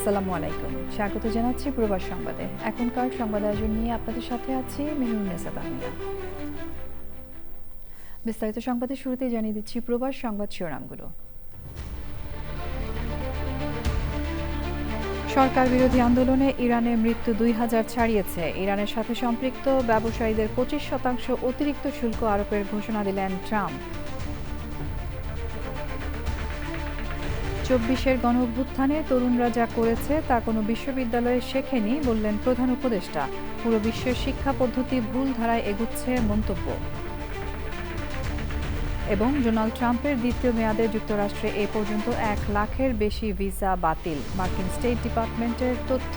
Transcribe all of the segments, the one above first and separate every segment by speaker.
Speaker 1: আসসালামু আলাইকুম, স্বাগত জানাচ্ছি প্রবাস সংবাদে। এখনকার সংবাদ আয়োজন নিয়ে আপনাদের সাথে আছি মেহরুন্নেসা তাহমিনা। বিস্তারিত সংবাদের শুরুতে জানিয়ে দিচ্ছি প্রবাস সংবাদ শিরোনামগুলো। সরকার বিরোধী আন্দোলনে ইরানে মৃত্যু 2000 ছাড়িয়েছে। ইরানের সাথে সম্পৃক্ত ব্যবসায়ীদের 25% অতিরিক্ত শুল্ক আরোপের ঘোষণা দিলেন ট্রাম্প। 24-এর গণঅভ্যুত্থানে তরুণরা যা করেছে তা কোনো বিশ্ববিদ্যালয়ে শেখেনি বললেন প্রধান উপদেষ্টা। পুরো বিশ্বের শিক্ষা পদ্ধতি ভুল ধারায় এগুচ্ছে মন্তব্য। এবং ডোনাল্ড ট্রাম্পের দ্বিতীয় মেয়াদে যুক্তরাষ্ট্রে এ পর্যন্ত 1 লাখের বেশি ভিসা বাতিল, মার্কিন স্টেট ডিপার্টমেন্টের তথ্য।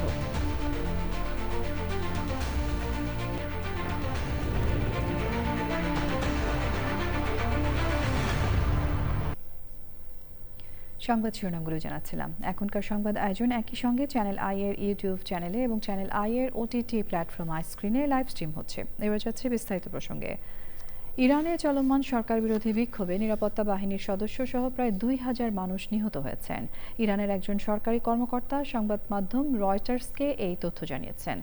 Speaker 1: সংবাদ শিরোনামগুলো জানাচ্ছিলাম। এখনকার সংবাদ আয়োজন একই সঙ্গে চ্যানেল আই এর ইউটিউব চ্যানেলে এবং চ্যানেল আই এর ওটিটি প্ল্যাটফর্ম আই স্ক্রিনে লাইভ স্ট্রিম হচ্ছে। এবার যাচ্ছে বিস্তারিত প্রসঙ্গে। ইরানে চলমান সরকার বিরোধী বিক্ষোভে নিরাপত্তা বাহিনীর সদস্য সহ প্রায় 2000 মানুষ নিহত হয়েছেন। ইরানের একজন সরকারি কর্মকর্তা সংবাদ মাধ্যম রয়টার্সকে এই তথ্য জানিয়েছেন।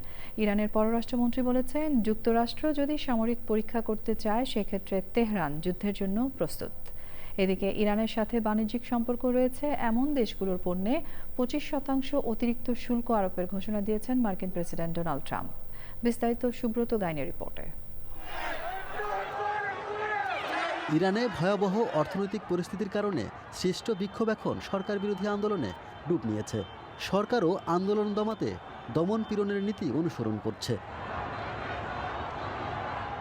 Speaker 1: ইরানের পররাষ্ট্রমন্ত্রী বলেছেন, যুক্তরাষ্ট্র যদি সামরিক পরীক্ষা করতে চায় সেক্ষেত্রে তেহরান যুদ্ধের জন্য প্রস্তুত। এদিকে ইরানের সাথে বাণিজ্যিক সম্পর্ক রয়েছে এমন দেশগুলোর পণ্যে 25% অতিরিক্ত শুল্ক আরোপের ঘোষণা দিয়েছেন মার্কিন প্রেসিডেন্ট ডোনাল্ড ট্রাম্প। বিস্তারিত সুব্রত গাইনের রিপোর্টে।
Speaker 2: ইরানে ভয়াবহ অর্থনৈতিক পরিস্থিতির কারণে সৃষ্ট বিক্ষোভ এখন সরকার বিরোধী আন্দোলনে ডুব নিয়েছে। সরকারও আন্দোলন দমাতে দমন পীড়নের নীতি অনুসরণ করছে।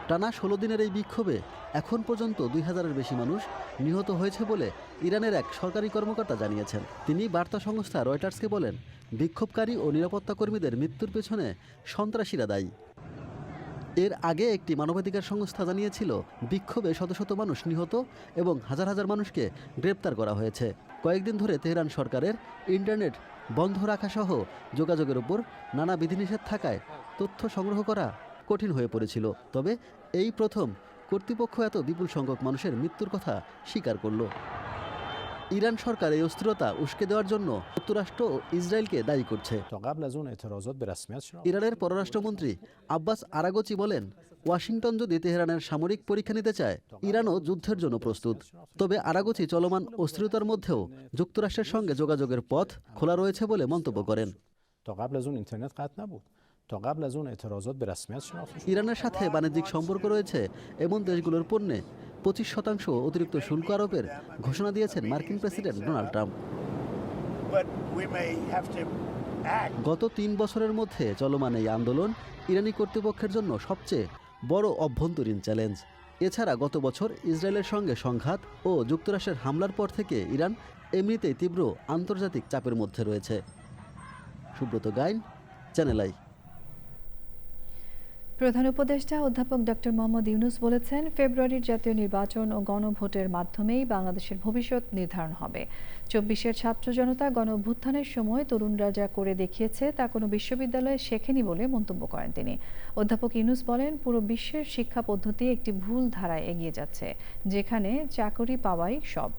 Speaker 2: টানা 16 দিনের এই বিক্ষোভে এখন পর্যন্ত 2000-এর বেশি মানুষ নিহত হয়েছে বলে ইরানের এক সরকারি কর্মকর্তা জানিয়েছেন। তিনি বার্তা সংস্থা রয়টার্সকে বলেন, বিক্ষোভকারী ও নিরাপত্তা কর্মীদের মৃত্যুর পেছনে সন্ত্রাসীরা দায়ী। এর আগে একটি মানবাধিকার সংস্থা জানিয়েছিল, বিক্ষোভে শত শত মানুষ নিহত এবং হাজার হাজার মানুষকে গ্রেপ্তার করা হয়েছে। কয়েকদিন ধরে তেহরান সরকারের ইন্টারনেট বন্ধ রাখা সহ যোগাযোগের উপর নানা বিধিনিষেধ থাকায় তথ্য সংগ্রহ করা কঠিন হয়ে পড়েছিল। তবে এই প্রথম কর্তৃপক্ষ এত বিপুল সংখ্যক মানুষের মৃত্যুর কথা স্বীকার করল। ইরান সরকার এই অস্থিরতা উস্কে দেওয়ার জন্য যুক্তরাষ্ট্র ও ইসরায়েলকে দায়ী করছে। ইরানের পররাষ্ট্রমন্ত্রী আব্বাস আরাগচি বলেন, ওয়াশিংটন যদি তেহরানের সামরিক পরীক্ষা নিতে চায়, ইরানও যুদ্ধের জন্য প্রস্তুত। তবে আরাগচি চলমান অস্থিরতার মধ্যেও যুক্তরাষ্ট্রের সঙ্গে যোগাযোগের পথ খোলা রয়েছে বলে মন্তব্য করেন। ইরানের সাথে বাণিজ্যিক সম্পর্ক রয়েছে এমন দেশগুলোর পণ্যে 25% অতিরিক্ত শুল্ক আরোপের ঘোষণা দিয়েছেন মার্কিন প্রেসিডেন্ট ডোনাল্ড ট্রাম্প। গত 3 বছরের মধ্যে চলমান এই আন্দোলন ইরানি কর্তৃপক্ষের জন্য সবচেয়ে বড় অভ্যন্তরীণ চ্যালেঞ্জ। এছাড়া গত বছর ইসরায়েলের সঙ্গে সংঘাত ও যুক্তরাষ্ট্রের হামলার পর থেকে ইরান এমনিতেই তীব্র আন্তর্জাতিক চাপের মধ্যে রয়েছে। Subrata Gain, channel I.
Speaker 1: প্রধান উপদেষ্টা অধ্যাপক ডক্টর মোহাম্মদ ইউনূস বলেছেন, ফেব্রুয়ারির জাতীয় নির্বাচন ও গণভোটের মাধ্যমেই বাংলাদেশের ভবিষ্যৎ নির্ধারণ হবে। 24-এর ছাত্র জনতা গণঅভ্যুত্থানের সময় তরুণরা যা করে দেখিয়েছে তা কোনো বিশ্ববিদ্যালয়ে শেখেনি বলে মন্তব্য করেন তিনি। অধ্যাপক ইউনূস বলেন, পুরো বিশ্বের শিক্ষা পদ্ধতি একটি ভুল ধারায় এগিয়ে যাচ্ছে, যেখানে চাকরি পাওয়াই সব।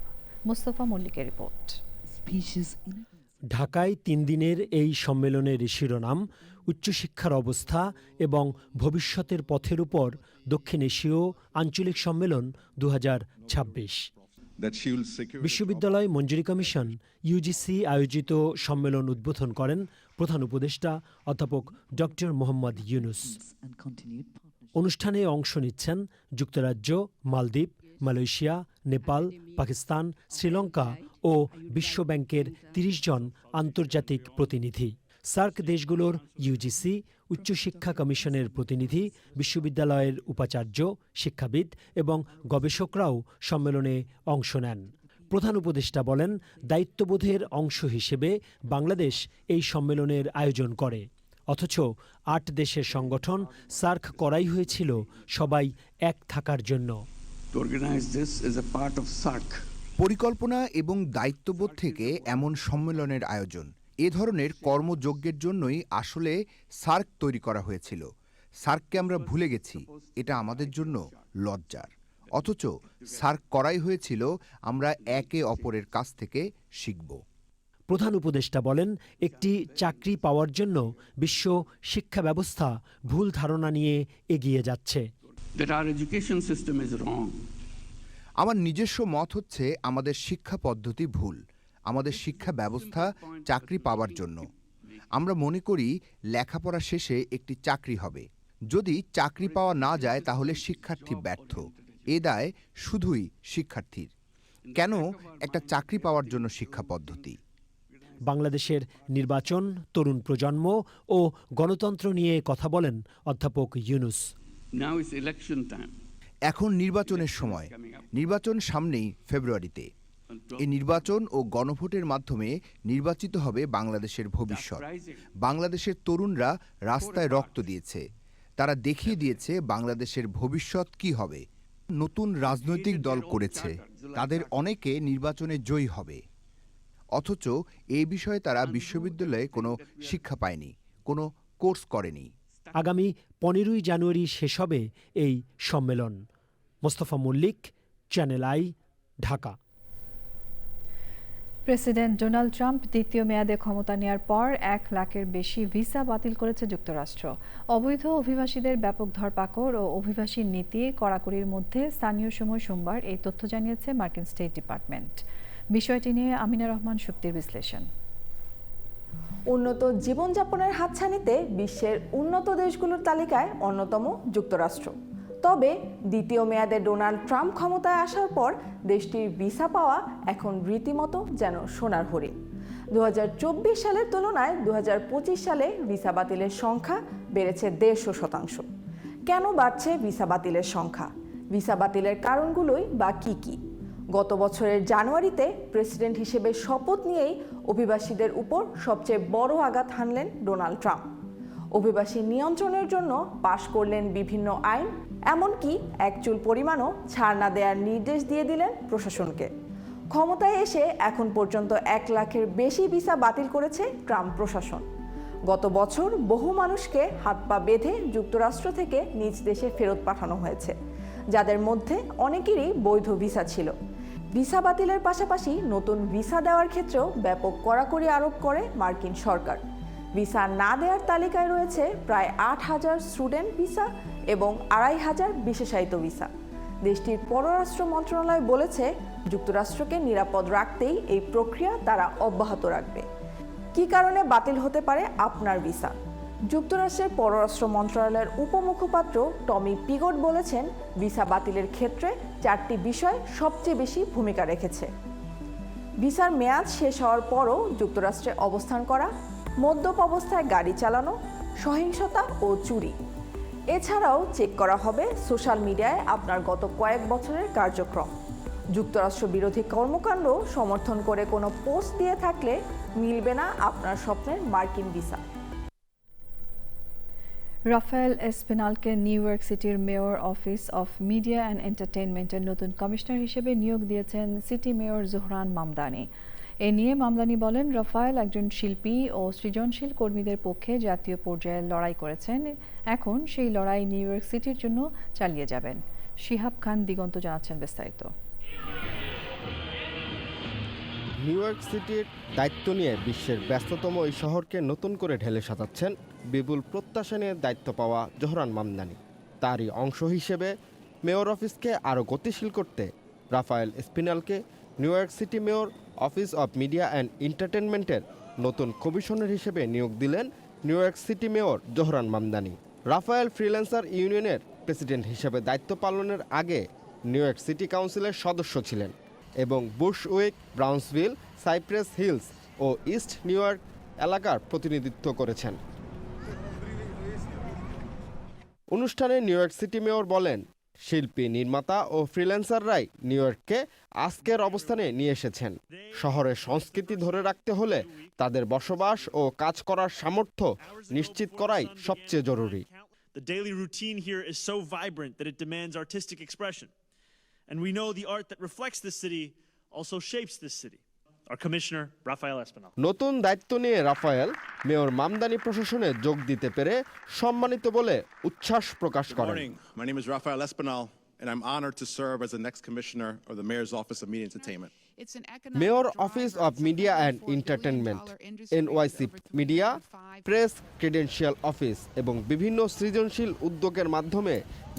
Speaker 1: মোস্তফা মল্লিকের রিপোর্ট।
Speaker 3: ঢাকায় 3 দিনের এই সম্মেলনের শিরোনাম উচ্চশিক্ষার অবস্থা এবং ভবিষ্যতের পথের উপর দক্ষিণ এশীয় আঞ্চলিক সম্মেলন 2026। বিশ্ববিদ্যালয় মঞ্জুরি কমিশন ইউজিসি আয়োজিত সম্মেলন উদ্বোধন করেন প্রধান উপদেষ্টা অধ্যাপক ডক্টর মোহাম্মদ ইউনূস। অনুষ্ঠানে অংশ নিচ্ছেন যুক্তরাজ্য, মালদ্বীপ, মালয়েশিয়া, নেপাল, পাকিস্তান, শ্রীলঙ্কা ও বিশ্বব্যাংকের 30 জন আন্তর্জাতিক প্রতিনিধি। সার্ক দেশগুলোর ইউজিসি, উচ্চশিক্ষা কমিশনের প্রতিনিধি, বিশ্ববিদ্যালয়ের উপাচার্য, শিক্ষাবিদ এবং গবেষকরাও সম্মেলনে অংশ নেন। প্রধান উপদেষ্টা বলেন, দায়িত্ববোধের অংশ হিসেবে বাংলাদেশ এই সম্মেলনের আয়োজন করে। অথচ 8 দেশের সংগঠন সার্ক করাই হয়েছিল সবাই এক থাকার জন্য।
Speaker 4: পরিকল্পনা এবং দায়িত্ববোধ থেকে এমন সম্মেলনের আয়োজন, এ ধরনের কর্মযজ্ঞের জন্যই আসলে সার্ক তৈরি করা হয়েছিল। সার্ককে আমরা ভুলে গেছি, এটা আমাদের জন্য লজ্জার। অথচ সার্ক করাই হয়েছিল আমরা একে অপরের কাছ থেকে শিখব।
Speaker 3: প্রধান উপদেষ্টা বলেন, একটি চাকরি পাওয়ার জন্য বিশ্ব শিক্ষা ব্যবস্থা ভুল ধারণা নিয়ে এগিয়ে যাচ্ছে।
Speaker 5: that our education system is wrong.
Speaker 4: আমার নিজস্ব মত হচ্ছে আমাদের শিক্ষা পদ্ধতি ভুল, আমাদের শিক্ষা ব্যবস্থা চাকরি পাওয়ার জন্য। আমরা মনে করি লেখাপড়া শেষে একটি চাকরি হবে। যদি চাকরি পাওয়া না যায় তাহলে শিক্ষার্থী ব্যর্থ। এ দায় শুধুই শিক্ষার্থীর। কেন একটা চাকরি পাওয়ার জন্য শিক্ষা পদ্ধতি?
Speaker 3: বাংলাদেশের নির্বাচন, তরুণ প্রজন্ম ও গণতন্ত্র নিয়ে কথা বলেন অধ্যাপক Yunus.
Speaker 5: Now is election time.
Speaker 4: এখন নির্বাচনের সময়। নির্বাচন সামনেই ফেব্রুয়ারিতে। এই নির্বাচন ও গণভোটের মাধ্যমে নির্বাচিত হবে বাংলাদেশের ভবিষ্যৎ। বাংলাদেশের তরুণরা রাস্তায় রক্ত দিয়েছে, তারা দেখিয়ে দিয়েছে বাংলাদেশের ভবিষ্যৎ কি হবে। নতুন রাজনৈতিক দল করেছে, তাদের অনেকে নির্বাচনে জয়ী হবে, অথচ এই বিষয়ে তারা বিশ্ববিদ্যালয়ে কোনো শিক্ষা পায়নি, কোনো কোর্স করেনি।
Speaker 3: আগামী 15ই জানুয়ারি শেষ হবে এই সম্মেলন। Mostafa Mallik, channel I, Dhaka.
Speaker 1: President Donald Trump দ্বিতীয় মেয়াদে ক্ষমতা নেয়ার পর 1 লাখের বেশি ভিসা বাতিল করেছে যুক্তরাষ্ট্র। অবৈধ অভিবাসীদের ব্যাপক ধরপাকড় ও অভিবাসী নীতি কড়াকড়ির মধ্যে স্থানীয় সময় সোমবার এই তথ্য জানিয়েছে মার্কিন স্টেট ডিপার্টমেন্ট। বিষয়টি নিয়ে আমিনা রহমান শুক্তির বিশ্লেষণ।
Speaker 6: উন্নত জীবনযাপনের হাতছানিতে বিশ্বের উন্নত দেশগুলোর তালিকায় অন্যতম যুক্তরাষ্ট্র। তবে দ্বিতীয় মেয়াদে ডোনাল্ড ট্রাম্প ক্ষমতায় আসার পর দেশটির ভিসা পাওয়া এখন রীতিমতো যেন সোনার হরিণ। 2024 সালের তুলনায় 2025 সালে ভিসা বাতিলের সংখ্যা বেড়েছে 150%। কেন বাড়ছে ভিসা বাতিলের সংখ্যা? ভিসা বাতিলের কারণগুলোই বা কী কী? গত বছরের জানুয়ারিতে প্রেসিডেন্ট হিসেবে শপথ নিয়েই অভিবাসীদের উপর সবচেয়ে বড় আঘাত হানলেন ডোনাল্ড ট্রাম্প। অভিবাসী নিয়ন্ত্রণের জন্য পাশ করলেন বিভিন্ন আইন, এমনকি এক চুল পরিমাণও ছাড় না দেওয়ার নির্দেশ দিয়ে দিলেন প্রশাসনকে। ক্ষমতায় এসে এখন পর্যন্ত 1 লাখের বেশি ভিসা বাতিল করেছে ট্রাম্প প্রশাসন। গত বছর বহু মানুষকে হাত পা বেঁধে যুক্তরাষ্ট্র থেকে নিজ দেশে ফেরত পাঠানো হয়েছে, যাদের মধ্যে অনেকেরই বৈধ ভিসা ছিল। ভিসা বাতিলের পাশাপাশি নতুন ভিসা দেওয়ার ক্ষেত্রেও ব্যাপক কড়াকড়ি আরোপ করে মার্কিন সরকার। ভিসা না দেওয়ার তালিকায় রয়েছে প্রায় 8,000 স্টুডেন্ট ভিসা এবং 2,500 বিশেষায়িত ভিসা। দেশটির পররাষ্ট্র মন্ত্রণালয় বলেছে, যুক্তরাষ্ট্রকে নিরাপদ রাখতেই এই প্রক্রিয়া তারা অব্যাহত রাখবে। কী কারণে বাতিল হতে পারে আপনার ভিসা? যুক্তরাষ্ট্রের পররাষ্ট্র মন্ত্রণালয়ের উপমুখপাত্র টমি পিগট বলেছেন, ভিসা বাতিলের ক্ষেত্রে 4টি বিষয় সবচেয়ে বেশি ভূমিকা রেখেছে। ভিসার মেয়াদ শেষ হওয়ার পরও যুক্তরাষ্ট্রে অবস্থান করা, মদ্যপ অবস্থায় গাড়ি চালানো, সহিংসতা ও চুরি। এছাড়াও চেক করা হবে সোশ্যাল মিডিয়ায় আপনার গত কয়েক বছরের কার্যক্রম। যুক্তরাষ্ট্র বিরোধী কর্মকাণ্ড সমর্থন করে কোনো পোস্ট দিয়ে থাকলে মিলবে না আপনার স্বপ্নের মার্কিন ভিসা।
Speaker 1: রাফায়েল এসপিনালকে নিউ ইয়র্ক সিটির mayor office of media and এন্টারটেইনমেন্টের নতুন কমিশনার হিসেবে নিয়োগ দিয়েছেন সিটি মেয়র জোহরান মামদানি। এ নিয়ে মামদানি বলেন, রাফায়েল একজন শিল্পী ও সৃজনশীল কর্মীদের পক্ষে জাতীয় পর্যায়ে লড়াই করেছেন। এখন সেই লড়াই নিউ ইয়র্ক সিটির জন্য চালিয়ে যাবেন। শিহাব খান দিগন্ত জানাচ্ছেন বিস্তারিত।
Speaker 7: নিউ ইয়র্ক সিটির দায়িত্ব নিয়ে বিশ্বের ব্যস্ততম এই শহরকে নতুন করে ঢেলে সাজাচ্ছেন বিপুল প্রত্যাশা নিয়ে দায়িত্ব পাওয়া জোহরান মামদানি। তারই অংশ হিসেবে মেয়র অফিসকে আরও গতিশীল করতে রাফায়েল এসপিনালকে New York city mayor office of media and এন্টারটেনমেন্টের নতুন কমিশনার হিসেবে নিয়োগ দিলেন New York city mayor Zohran Mamdani. Rafael freelancer ইউনিয়নের প্রেসিডেন্ট হিসেবে দায়িত্ব পালনের আগে নিউ ইয়র্ক সিটি কাউন্সিলের সদস্য ছিলেন এবং বুশউইক, ব্রাউন্সভিল, সাইপ্রেস হিলস ও ইস্ট নিউ ইয়র্ক এলাকার প্রতিনিধিত্ব করেছেন। অনুষ্ঠানে নিউ ইয়র্ক সিটি মেয়র বলেন, শিল্পী, নির্মাতা ও ফ্রিল্যান্সাররাই নিউ ইয়র্ককে আজকের অবস্থানে নিয়ে এসেছেন। শহরের সংস্কৃতি ধরে রাখতে হলে তাদের বসবাস ও কাজ করার সামর্থ্য নিশ্চিত করাই সবচেয়ে জরুরি।
Speaker 8: The daily routine here is so vibrant that it demands artistic expression. And we know the art that reflects this city also shapes this city. Our commissioner, Rafael Espinal.
Speaker 7: নতুন দায়িত্ব নিয়ে রাফায়েল মেয়র মামদানি প্রশাসনে যোগ দিতে পেরে সম্মানিত বলে উচ্ছ্বাস প্রকাশ
Speaker 9: Good
Speaker 7: করেন।
Speaker 9: morning. My name is Rafael Espinal, and I'm honored to serve as the next commissioner of the Mayor's Office of Media and Entertainment.
Speaker 7: Mayor office of media and entertainment, NYC media, press credential office এবং বিভিন্ন সৃজনশীল উদ্যোগের মাধ্যমে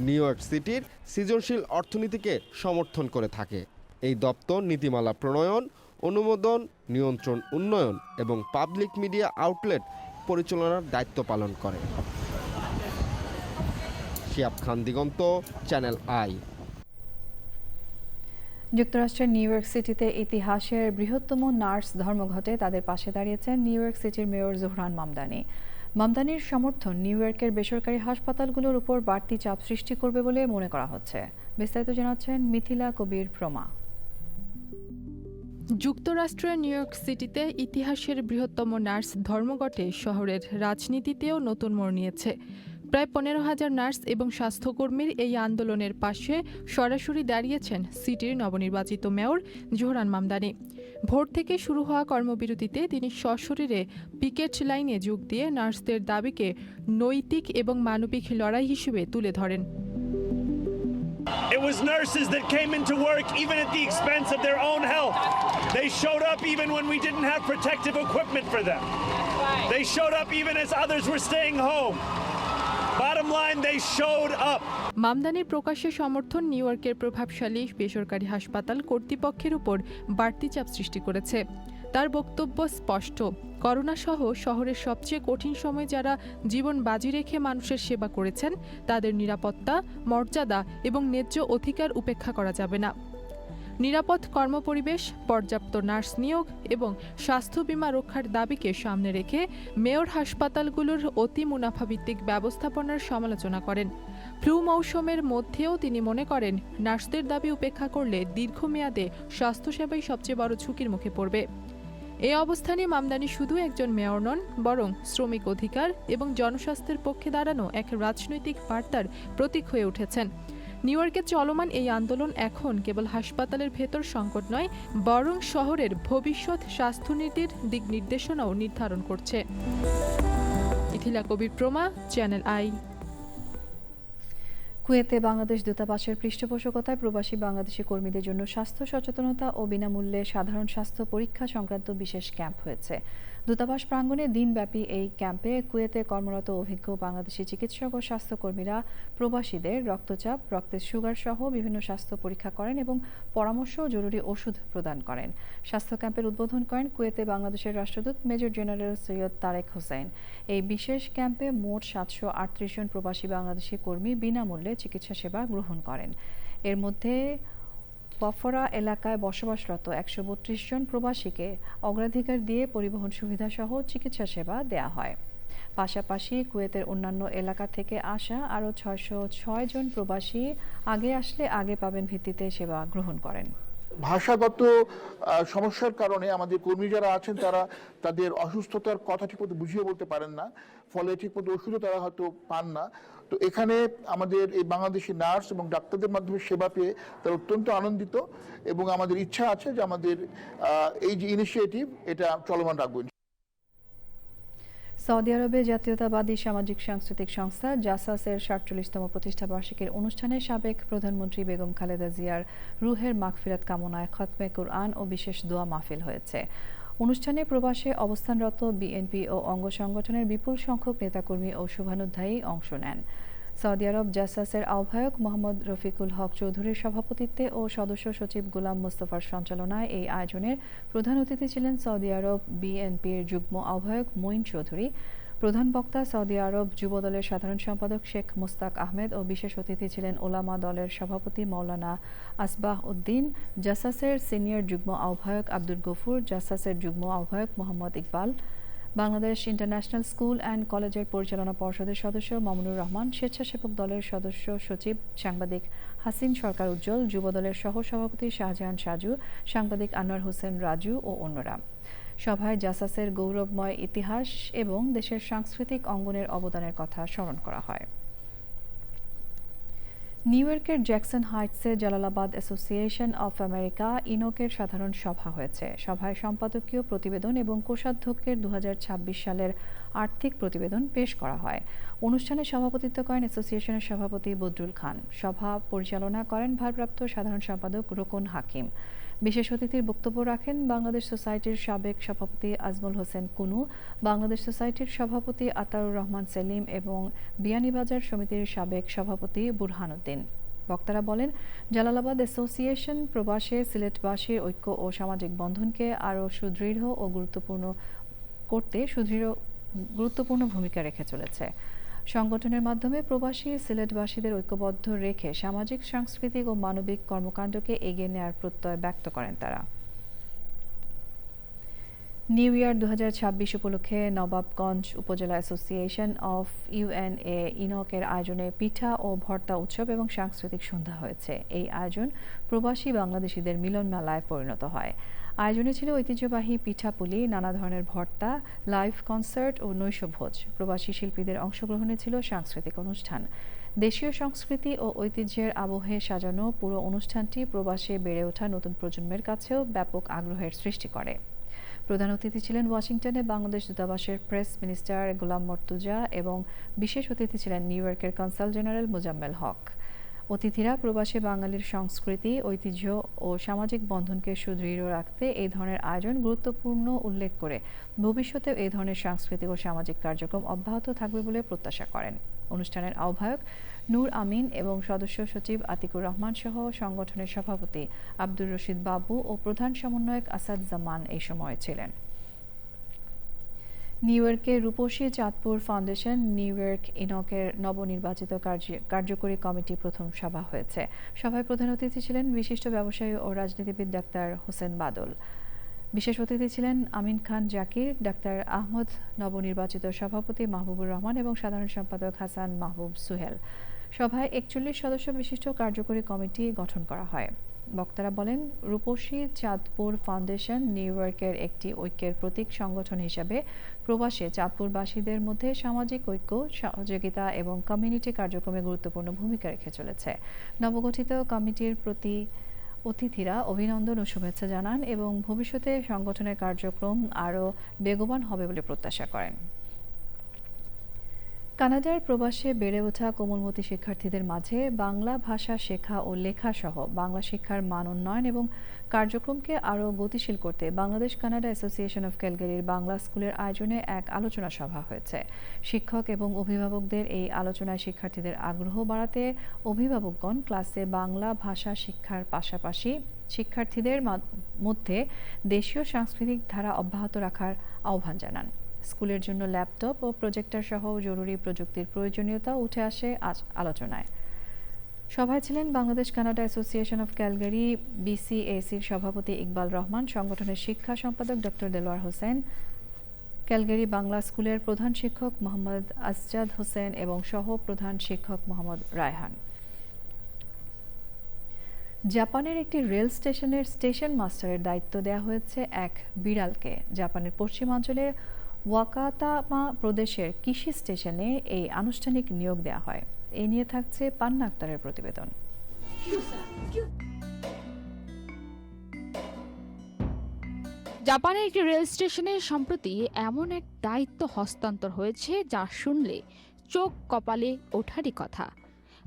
Speaker 7: new York সিটির সৃজনশীল অর্থনীতিকে সমর্থন করে থাকে। এই দপ্তর নীতিমালা প্রণয়ন, অনুমোদন, নিয়ন্ত্রণ, উন্নয়ন এবং পাবলিক মিডিয়া আউটলেট পরিচালনার দায়িত্ব পালন করে। শিয়াব খান দিগন্ত, চ্যানেল আই।
Speaker 1: যুক্তরাষ্ট্রের নিউ ইয়র্ক সিটিতে ইতিহাসের বৃহত্তম নার্স ধর্মঘটে তাদের পাশে দাঁড়িয়েছেন নিউ ইয়র্ক সিটির মেয়র জোহরান মামদানি। মামদানির সমর্থন নিউ ইয়র্কের বেসরকারি হাসপাতালগুলোর উপর বাড়তি চাপ সৃষ্টি করবে বলে মনে করা হচ্ছে। বিস্তারিত জানাচ্ছেন মিথিলা কবির প্রমা।
Speaker 9: যুক্তরাষ্ট্রের নিউ ইয়র্ক সিটিতে ইতিহাসের বৃহত্তম নার্স ধর্মঘটে শহরের রাজনীতিতেও নতুন মোড় নিয়েছে। প্রায় 15,000 নার্স এবং স্বাস্থ্যকর্মীর এই আন্দোলনের পাশে সরাসরি দাঁড়িয়েছেন সিটির নবনির্বাচিত মেয়র জোহরান মামদানি। ভোর থেকে শুরু হওয়া কর্মবিরতিতে তিনি সশরীরে পিকেট লাইনে যোগ দিয়ে নার্সদের দাবিকে নৈতিক এবং মানবিক লড়াই হিসেবে তুলে ধরেন।
Speaker 8: It was nurses that came into work even at the expense of their own health. They showed up even when we didn't have protective equipment for them. They showed up even as others were staying home. Bottom line, they showed up.
Speaker 9: মামদানির প্রকাশ্যে সমর্থন new ইয়র্কের প্রভাবশালী বেসরকারি হাসপাতাল কর্তৃপক্ষের উপর বাড়তি চাপ সৃষ্টি করেছে। তার বক্তব্য স্পষ্ট, করোনা সহ শহরের সবচেয়ে কঠিন সময় যারা জীবন বাজি রেখে মানুষের সেবা করেছেন তাদের নিরাপত্তা, মর্যাদা এবং ন্যায্য অধিকার উপেক্ষা করা যাবে না। নিরাপদ কর্মপরিবেশ, পর্যাপ্ত নার্স নিয়োগ এবং স্বাস্থ্য বীমা রক্ষার দাবিকে সামনে রেখে মেয়র হাসপাতালগুলোর অতি মুনাফাভিত্তিক ব্যবস্থাপনার সমালোচনা করেন। ফ্লু মৌসুমের মধ্যেও তিনি মনে করেন নার্সদের দাবি উপেক্ষা করলে দীর্ঘমেয়াদে স্বাস্থ্যসেবাই সবচেয়ে বড় ঝুঁকির মুখে পড়বে। এই অবস্থানে মামদানি শুধু একজন মেয়র নন, বরং শ্রমিক অধিকার এবং জনস্বাস্থ্যের পক্ষে দাঁড়ানো এক রাজনৈতিক বার্তার প্রতীক হয়ে উঠেছেন। নিউ ইয়র্কে চলমান এই আন্দোলন এখন কেবল হাসপাতালের ভেতর সংকট নয়, বরং শহরের ভবিষ্যৎ স্বাস্থ্যনীতির দিক নির্দেশনাও নির্ধারণ করছে। মিথিলা কবির প্রমা, চ্যানেল আই।
Speaker 1: কুয়েতে বাংলাদেশ দূতাবাসের পৃষ্ঠপোষকতায় প্রবাসী বাংলাদেশি কর্মীদের জন্য স্বাস্থ্য সচেতনতা ও বিনামূল্যে সাধারণ স্বাস্থ্য পরীক্ষা সংক্রান্ত বিশেষ ক্যাম্প হয়েছে। দূতাবাস প্রাঙ্গণে দিনব্যাপী এই ক্যাম্পে কুয়েতে কর্মরত অভিজ্ঞ বাংলাদেশি চিকিৎসক ও স্বাস্থ্যকর্মীরা প্রবাসীদের রক্তচাপ, রক্তের সুগার সহ বিভিন্ন স্বাস্থ্য পরীক্ষা করেন এবং পরামর্শ ও জরুরি ওষুধ প্রদান করেন। স্বাস্থ্য ক্যাম্পের উদ্বোধন করেন কুয়েতে বাংলাদেশের রাষ্ট্রদূত মেজর জেনারেল সৈয়দ তারেক হোসেন। এই বিশেষ ক্যাম্পে মোট 738 জন প্রবাসী বাংলাদেশি কর্মী বিনামূল্যে চিকিৎসা সেবা গ্রহণ করেন। এর মধ্যে বফরা এলাকায় বসবাসরত 132 জন প্রবাসীকে অগ্রাধিকার দিয়ে পরিবহন সুবিধা সহ চিকিৎসা সেবা দেয়া হয়। পাশাপাশি কুয়েতের অন্যান্য এলাকা থেকে আসা আরও 606 জন প্রবাসী আগে আসলে আগে পাবেন ভিত্তিতে সেবা গ্রহণ করেন।
Speaker 10: ভাষাগত সমস্যার কারণে আমাদের কর্মী যারা আছেন তারা তাদের অসুস্থতার কথা ঠিকমতো বুঝিয়ে বলতে পারেন না, ফলে ঠিকমতো ওষুধও তারা হয়তো পান না। তো এখানে আমাদের এই বাংলাদেশি নার্স এবং ডাক্তারদের মাধ্যমে সেবা পেয়ে তারা অত্যন্ত আনন্দিত এবং আমাদের ইচ্ছা আছে যে আমাদের এই যে ইনিশিয়েটিভ এটা চলমান রাখবো।
Speaker 1: সৌদি আরবে জাতীয়তাবাদী সামাজিক সাংস্কৃতিক সংস্থা জাসাসের 47তম প্রতিষ্ঠা বার্ষিকীর অনুষ্ঠানে সাবেক প্রধানমন্ত্রী বেগম খালেদা জিয়ার রুহের মাগফিরাত কামনায় খতমে কুরআন ও বিশেষ দোয়া মাহফিল হয়েছে। অনুষ্ঠানে প্রবাসে অবস্থানরত বিএনপি ও অঙ্গ সংগঠনের বিপুল সংখ্যক নেতাকর্মী ও শুভানুধ্যায়ী অংশ নেন। সৌদি আরব জাসাসের আহ্বায়ক মোহাম্মদ রফিকুল হক চৌধুরীর সভাপতিত্বে ও সদস্য সচিব গোলাম মোস্তফার সঞ্চালনায় এই আয়োজনের প্রধান অতিথি ছিলেন সৌদি আরব বিএনপির যুগ্ম আহ্বায়ক মঈন চৌধুরী। প্রধান বক্তা সৌদি আরব যুব দলের সাধারণ সম্পাদক শেখ মুস্তাক আহমেদ ও বিশেষ অতিথি ছিলেন ওলামা দলের সভাপতি মাওলানা আসবাহ উদ্দিন, জাসাসের সিনিয়র যুগ্ম আহ্বায়ক আব্দুল গফুর, জাসাসের যুগ্ম আহ্বায়ক Mohammad Iqbal, Bangladesh international school and কলেজের পরিচালনা পর্ষদের সদস্য মামুনুর রহমান, স্বেচ্ছাসেবক দলের সদস্য সচিব সাংবাদিক হাসিন সরকার উজ্জ্বল, যুব দলের সহ সভাপতি শাহজাহান সাজু, সাংবাদিক আনোয়ার হোসেন রাজু ও অন্যরা। সভায় জাসাসের গৌরবময় ইতিহাস এবং দেশের সাংস্কৃতিক অঙ্গনের অবদানের কথা স্মরণ করা হয়। নিউ ইয়র্কের জ্যাকসন হাইটসে জালালাবাদ অ্যাসোসিয়েশন অফ আমেরিকা ইনোকের সাধারণ সভা হয়েছে। সভায় সম্পাদকীয় প্রতিবেদন এবং কোষাধ্যক্ষের 2026 সালের আর্থিক প্রতিবেদন পেশ করা হয়। অনুষ্ঠানে সভাপতিত্ব করেন অ্যাসোসিয়েশনের সভাপতি বদরুল খান। সভা পরিচালনা করেন ভারপ্রাপ্ত সাধারণ সম্পাদক রোকন হাকিম। বিশেষ অতিথির বক্তব্য রাখেন বাংলাদেশ সোসাইটির সাবেক সভাপতি আজমল হোসেন কুনু, বাংলাদেশ সোসাইটির সভাপতি আতাউর রহমান সেলিম এবং বিয়ানীবাজার সমিতির সাবেক সভাপতি বুরহানুদ্দিন। বক্তারা বলেন, জালালাবাদ অ্যাসোসিয়েশন প্রবাসে সিলেটবাসীর ঐক্য ও সামাজিক বন্ধনকে আরও সুদৃঢ় ও গুরুত্বপূর্ণ ভূমিকা রেখে চলেছে। সংগঠনের মাধ্যমে প্রবাসী সিলেটবাসীদের ঐক্যবদ্ধ রেখে সামাজিক, সাংস্কৃতিক ও মানবিক কর্মকাণ্ডকে এগিয়ে নেওয়ার প্রত্যয় ব্যক্ত করেন তারা। নিউ ইয়ার 2026 উপলক্ষে নবাবগঞ্জ উপজেলা অ্যাসোসিয়েশন অফ ইউএনএ ইনকের আয়োজনে পিঠা ও ভর্তা উৎসব এবং সাংস্কৃতিক সন্ধ্যা হয়েছে। এই আয়োজন প্রবাসী বাংলাদেশিদের মিলন মেলায় পরিণত হয়। আয়োজনে ছিল ঐতিহ্যবাহী পিঠাপুলি, নানা ধরনের ভর্তা, লাইভ কনসার্ট ও নৈশভোজ। প্রবাসী শিল্পীদের অংশগ্রহণে ছিল সাংস্কৃতিক অনুষ্ঠান। দেশীয় সংস্কৃতি ও ঐতিহ্যের আবহে সাজানো পুরো অনুষ্ঠানটি প্রবাসে বেড়ে ওঠা নতুন প্রজন্মের কাছেও ব্যাপক আগ্রহের সৃষ্টি করে। প্রধান অতিথি ছিলেন ওয়াশিংটনে বাংলাদেশ দূতাবাসের প্রেস মিনিস্টার গোলাম মর্তুজা এবং বিশেষ অতিথি ছিলেন নিউ ইয়র্কের কনসাল জেনারেল মোজাম্মেল হক। অতিথিরা প্রবাসী বাঙালির সংস্কৃতি, ঐতিহ্য ও সামাজিক বন্ধনকে সুদৃঢ় রাখতে এই ধরনের আয়োজন গুরুত্বপূর্ণ উল্লেখ করে ভবিষ্যতেও এই ধরনের সাংস্কৃতিক ও সামাজিক কার্যক্রম অব্যাহত থাকবে বলে প্রত্যাশা করেন। অনুষ্ঠানের আহ্বায়ক নূর আমিন এবং সদস্য সচিব আতিকুর রহমান সহ সংগঠনের সভাপতি আব্দুর রশিদ বাবু ও প্রধান সমন্বয়ক আসাদ জামান এই সময় ছিলেন। নিউ ইয়র্কের রূপসী চাঁদপুর ফাউন্ডেশন নিউ ইয়র্ক ইনকের নবনির্বাচিত কার্যকরী কমিটি প্রথম সভা হয়েছে। সভায় প্রধান অতিথি ছিলেন বিশিষ্ট ব্যবসায়ী ও রাজনীতিবিদ ডাক্তার হোসেন বাদল। বিশেষ অতিথি ছিলেন আমিন খান জাকির, ডাক্তার আহমদ, নবনির্বাচিত সভাপতি মাহবুবুর রহমান এবং সাধারণ সম্পাদক হাসান মাহবুব সুহেল। সভায় 41 সদস্য বিশিষ্ট কার্যকরী কমিটি গঠন করা হয়। বক্তারা বলেন, রূপসী চাঁদপুর ফাউন্ডেশন নিউ ইয়র্কের একটি ঐক্যের প্রতীক সংগঠন হিসেবে প্রবাসে চাঁদপুরবাসীদের মধ্যে সামাজিক ঐক্য, সহযোগিতা এবং কমিউনিটি কার্যক্রমে গুরুত্বপূর্ণ ভূমিকা রেখে চলেছে। নবগঠিত কমিটির প্রতি অতিথিরা অভিনন্দন ও শুভেচ্ছা জানান এবং ভবিষ্যতে সংগঠনের কার্যক্রম আরও বেগবান হবে বলে প্রত্যাশা করেন। কানাডার প্রবাসে বেড়ে ওঠা কোমলমতি শিক্ষার্থীদের মাঝে বাংলা ভাষা শেখা ও লেখা সহ বাংলা শিক্ষার মান উন্নয়ন এবং কার্যক্রমকে আরও গতিশীল করতে বাংলাদেশ কানাডা অ্যাসোসিয়েশন অফ ক্যালগারির বাংলা স্কুলের আয়োজনে এক আলোচনা সভা হয়েছে। শিক্ষক এবং অভিভাবকদের এই আলোচনায় শিক্ষার্থীদের আগ্রহ বাড়াতে অভিভাবকগণ ক্লাসে বাংলা ভাষা শিক্ষার পাশাপাশি শিক্ষার্থীদের মধ্যে দেশীয় সাংস্কৃতিক ধারা অব্যাহত রাখার আহ্বান জানান। স্কুলের জন্য ল্যাপটপ ও প্রজেক্টর সহ জরুরি প্রযুক্তির প্রয়োজনীয়তা উঠে আসে আজ আলোচনায়। সভায় ছিলেন Bangladesh Canada association of Calgary বিসিএসির সভাপতি ইকবাল রহমান, সংগঠনের শিক্ষা সম্পাদক ডক্টর দেলোয়ার হোসেন, ক্যালগারি বাংলা স্কুলের প্রধান শিক্ষক মোহাম্মদ আসজাদ হোসেন এবং সহ প্রধান শিক্ষক মোহাম্মদ রায়হান। জাপানের একটি রেল স্টেশনের স্টেশন মাস্টারের দায়িত্ব দেওয়া হয়েছে এক বিড়ালকে। জাপানের পশ্চিমাঞ্চলের ওয়াকাতামা প্রদেশের কিশি স্টেশনে এই আনুষ্ঠানিক নিয়োগ দেওয়া হয়। এই নিয়ে থাকছে পান্না আক্তারের প্রতিবেদন।
Speaker 11: জাপানের একটি রেল স্টেশনে সম্প্রতি এমন এক দায়িত্ব হস্তান্তর হয়েছে যা শুনলে চোখ কপালে ওঠারই কথা।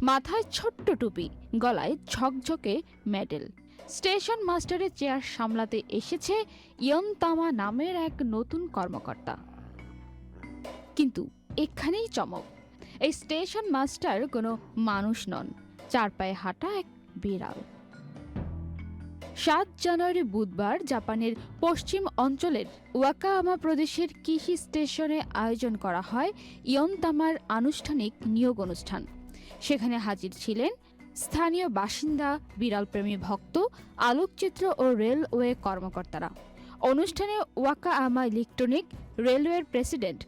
Speaker 11: মাথায় ছোট্ট টুপি, গলায় ঝকঝকে মেডেল। স্টেশন মাস্টারের চেয়ার সামলাতে এসেছে ইয়নতামা নামের এক নতুন কর্মকর্তা। কিন্তু এখানেই চমক, এই স্টেশন মাস্টার কোনো মানুষ নন, চার পায়ে হাঁটা এক বিড়াল। 7 জানুয়ারি বুধবার জাপানের পশ্চিম অঞ্চলের ওয়াকায়ামা প্রদেশের কিশি স্টেশনে আয়োজন করা হয় ইয়নতামার আনুষ্ঠানিক নিয়োগ অনুষ্ঠান। সেখানে হাজির ছিলেন স্থানীয় বাসিন্দা, বিড়ালপ্রেমী ভক্ত, আলোকচিত্র ও রেলওয়ে কর্মকর্তারা। অনুষ্ঠানে ওয়াকায়ামা ইলেকট্রনিক রেলওয়ের প্রেসিডেন্ট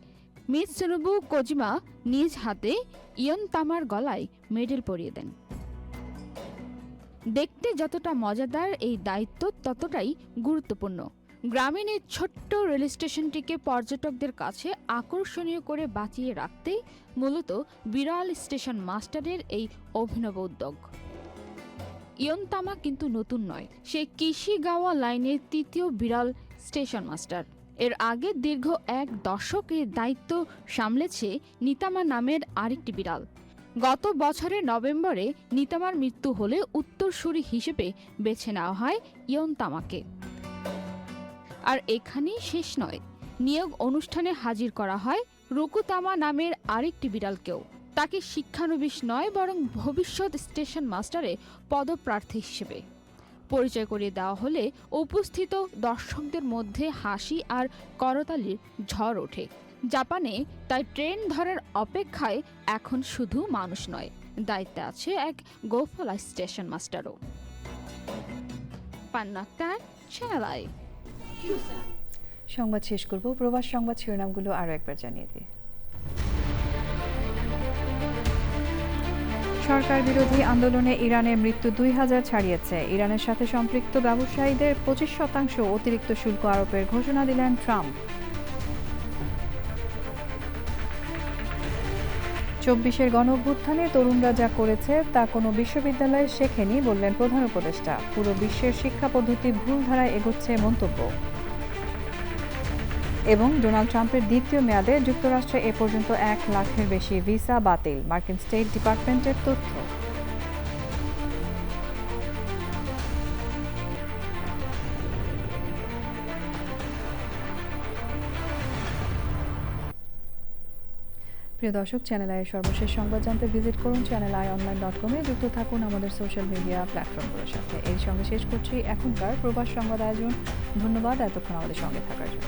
Speaker 11: মিৎসুনোবু কোজিমা নিজ হাতে ইয়নতামার গলায় মেডেল পরিয়ে দেন। দেখতে যতটা মজাদার, এই দায়িত্ব ততটাই গুরুত্বপূর্ণ। গ্রামীণ এই ছোট্ট রেল স্টেশনটিকে পর্যটকদের কাছে আকর্ষণীয় করে বাঁচিয়ে রাখতে মূলত বিড়াল স্টেশন মাস্টারের এই অভিনব উদ্যোগ। ইয়নতামা কিন্তু নতুন নয়, সে কিশিগাওয়া লাইনের 3য় বিড়াল স্টেশন মাস্টার। এর আগে দীর্ঘ 1 দশক এই দায়িত্ব সামলেছে নিতামা নামের আরেকটি বিড়াল। গত বছরের নভেম্বরে নিতামার মৃত্যু হলে উত্তরসূরি হিসেবে বেছে নেওয়া হয় ইয়ন্তামাকে। আর এখানেই শেষ নয়, নিয়োগ অনুষ্ঠানে হাজির করা হয় রুকুতামা নামের আরেকটি বিড়ালকেও। তাকে শিক্ষানবিশ নয়, বরং ভবিষ্যৎ স্টেশন মাস্টারে পদপ্রার্থী হিসেবে পরিচয় করিয়ে দেওয়া হলে উপস্থিত দর্শকদের মধ্যে হাসি আর করতালির ঝড় ওঠে। জাপানে তাই ট্রেন ধরার অপেক্ষায় এখন শুধু মানুষ নয়, দায়িত্বে আছে এক গোফলা স্টেশন মাস্টারও। Panna Akter, channel I.
Speaker 1: সংবাদ শেষ করব, প্রবাস সংবাদ শিরোনামগুলো আরও একবার জানিয়ে দিই। সরকার বিরোধী আন্দোলনে ইরানের মৃত্যু 2000 ছাড়িয়েছে। ইরানের সাথে সম্পৃক্ত ব্যবসায়ীদের 25% অতিরিক্ত শুল্ক আরোপের ঘোষণা দিলেন ট্রাম্প। 24-এর গণঅভ্যুত্থানে তরুণরা যা করেছে তা কোনো বিশ্ববিদ্যালয়ে শেখেনি বললেন প্রধান উপদেষ্টা। পুরো বিশ্বের শিক্ষা পদ্ধতি ভুল ধারায় এগোচ্ছে মন্তব্য। এবং ডোনাল্ড ট্রাম্পের দ্বিতীয় মেয়াদে যুক্তরাষ্ট্রে এ পর্যন্ত 1 লাখের বেশি ভিসা বাতিল, মার্কিন স্টেট ডিপার্টমেন্টের তথ্য। প্রিয় দর্শক, চ্যানেল আইয়ের সর্বশেষ সংবাদ জানতে ভিজিট করুন channelionline.com এ। যুক্ত থাকুন আমাদের সোশ্যাল মিডিয়া প্ল্যাটফর্মগুলোর সাথে। এর সঙ্গে শেষ করছি এখনকার প্রবাস সংবাদ আয়োজন। ধন্যবাদ এতক্ষণ আমাদের সঙ্গে থাকার জন্য।